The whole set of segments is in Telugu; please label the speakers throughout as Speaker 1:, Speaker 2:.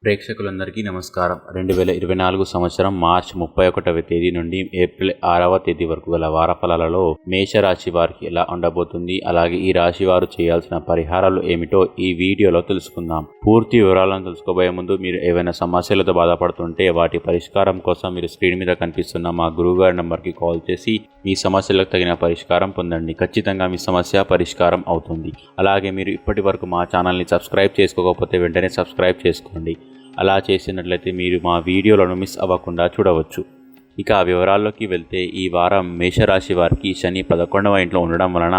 Speaker 1: ప్రేక్షకులందరికీ నమస్కారం. 2024 సంవత్సరం మార్చి 31వ తేదీ నుండి ఏప్రిల్ 6వ తేదీ వరకు గల వార ఫలాలలో మేషరాశి వారికి ఎలా ఉండబోతుంది, అలాగే ఈ రాశి వారు చేయాల్సిన పరిహారాలు ఏమిటో ఈ వీడియోలో తెలుసుకుందాం. పూర్తి వివరాలను తెలుసుకోబోయే ముందు మీరు ఏవైనా సమస్యలతో బాధపడుతుంటే వాటి పరిష్కారం కోసం మీరు స్క్రీన్ మీద కనిపిస్తున్న మా గురువుగారి నంబర్కి కాల్ చేసి మీ సమస్యలకు తగిన పరిష్కారం పొందండి. ఖచ్చితంగా మీ సమస్య పరిష్కారం అవుతుంది. అలాగే మీరు ఇప్పటి వరకు మా ఛానల్ని సబ్స్క్రైబ్ చేసుకోకపోతే వెంటనే సబ్స్క్రైబ్ చేసుకోండి. అలా చేసినట్లయితే మీరు మా వీడియోలను మిస్ అవ్వకుండా చూడవచ్చు. ఇక వివరాల్లోకి వెళ్తే ఈ వారం మేషరాశి వారికి శని 11వ ఇంట్లో ఉండడం వలన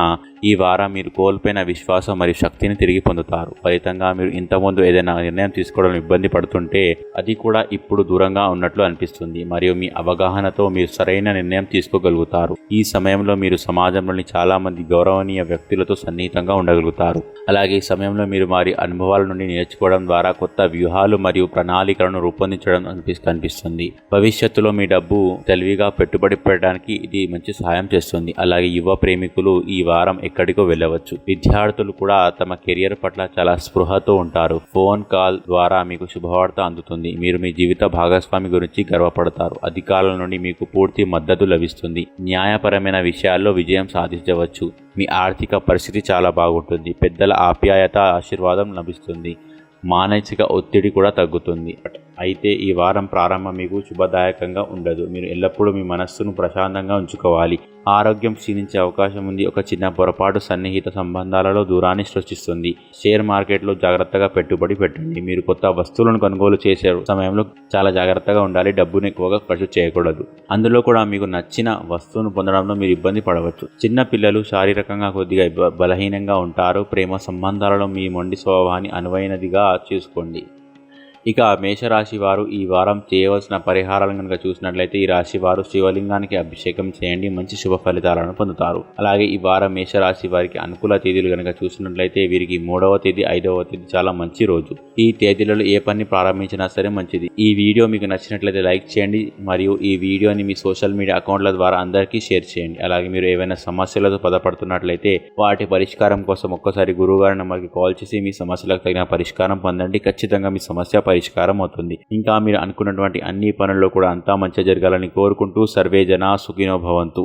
Speaker 1: ఈ వారం మీరు కోల్పోయిన విశ్వాసం మరియు శక్తిని తిరిగి పొందుతారు. ఫలితంగా మీరు ఇంతకుముందు ఏదైనా నిర్ణయం తీసుకోవడం ఇబ్బంది పడుతుంటే అది కూడా ఇప్పుడు దూరంగా ఉన్నట్లు అనిపిస్తుంది మరియు మీ అవగాహనతో మీరు సరైన నిర్ణయం తీసుకోగలుగుతారు. ఈ సమయంలో మీరు సమాజంలోని చాలా మంది గౌరవనీయ వ్యక్తులతో సన్నిహితంగా ఉండగలుగుతారు. అలాగే ఈ సమయంలో మీరు వారి అనుభవాల నుండి నేర్చుకోవడం ద్వారా కొత్త వ్యూహాలు మరియు ప్రణాళికలను రూపొందించడం కనిపిస్తుంది. భవిష్యత్తులో మీ డబ్బు తెలివిగా పెట్టుబడి పెట్టడానికి ఇది మంచి సహాయం చేస్తుంది. అలాగే యువ ప్రేమికులు ఈ వారం ఎక్కడికో వెళ్ళవచ్చు. విద్యార్థులు కూడా తమ కెరియర్ పట్ల చాలా స్పృహతో ఉంటారు. ఫోన్ కాల్ ద్వారా మీకు శుభవార్త అందుతుంది. మీరు మీ జీవిత భాగస్వామి గురించి గర్వపడతారు. అధికారుల నుండి మీకు పూర్తి మద్దతు లభిస్తుంది. న్యాయపరమైన విషయాల్లో విజయం సాధించవచ్చు. మీ ఆర్థిక పరిస్థితి చాలా బాగుంటుంది. పెద్దల ఆప్యాయత ఆశీర్వాదం లభిస్తుంది. మానసిక ఒత్తిడి కూడా తగ్గుతుంది. అయితే ఈ వారం ప్రారంభం మీకు శుభదాయకంగా ఉండదు. మీరు ఎల్లప్పుడూ మీ మనస్సును ప్రశాంతంగా ఉంచుకోవాలి. ఆరోగ్యం క్షీణించే అవకాశం ఉంది. ఒక చిన్న పొరపాటు సన్నిహిత సంబంధాలలో దూరాన్ని సృష్టిస్తుంది. షేర్ మార్కెట్లో జాగ్రత్తగా పెట్టుబడి పెట్టండి. మీరు కొత్త వస్తువులను కొనుగోలు చేసే సమయంలో చాలా జాగ్రత్తగా ఉండాలి. డబ్బును ఎక్కువగా ఖర్చు చేయకూడదు. అందులో కూడా మీకు నచ్చిన వస్తువును పొందడంలో మీరు ఇబ్బంది పడవచ్చు. చిన్న పిల్లలు శారీరకంగా కొద్దిగా బలహీనంగా ఉంటారు. ప్రేమ సంబంధాలలో మీ మొండి స్వభావాన్ని అనువైనదిగా చూసుకోండి. ఇక మేషరాశి వారు ఈ వారం చేయవలసిన పరిహారాలను కనుక చూసినట్లయితే ఈ రాశి వారు శివలింగానికి అభిషేకం చేయండి. మంచి శుభ ఫలితాలను పొందుతారు. అలాగే ఈ వారం మేషరాశి వారికి అనుకూల తేదీలు కనుక చూసినట్లయితే వీరికి 3వ తేదీ 5వ తేదీ చాలా మంచి రోజు. ఈ తేదీలలో ఏ పని ప్రారంభించినా సరే మంచిది. ఈ వీడియో మీకు నచ్చినట్లయితే లైక్ చేయండి మరియు ఈ వీడియోని మీ సోషల్ మీడియా అకౌంట్ల ద్వారా అందరికీ షేర్ చేయండి. అలాగే మీరు ఏవైనా సమస్యలతో బాధపడుతున్నట్లయితే వాటి పరిష్కారం కోసం ఒక్కసారి గురువుగారి నంబర్కి కాల్ చేసి మీ సమస్యలకు తగిన పరిష్కారం పొందండి. ఖచ్చితంగా మీ సమస్య పరిష్కారం అవుతుంది. ఇంకా మీరు అనుకున్నటువంటి అన్ని పనుల్లో కూడా అంతా మంచి జరగాలని కోరుకుంటూ సర్వే జనా సుఖినో భవంతు.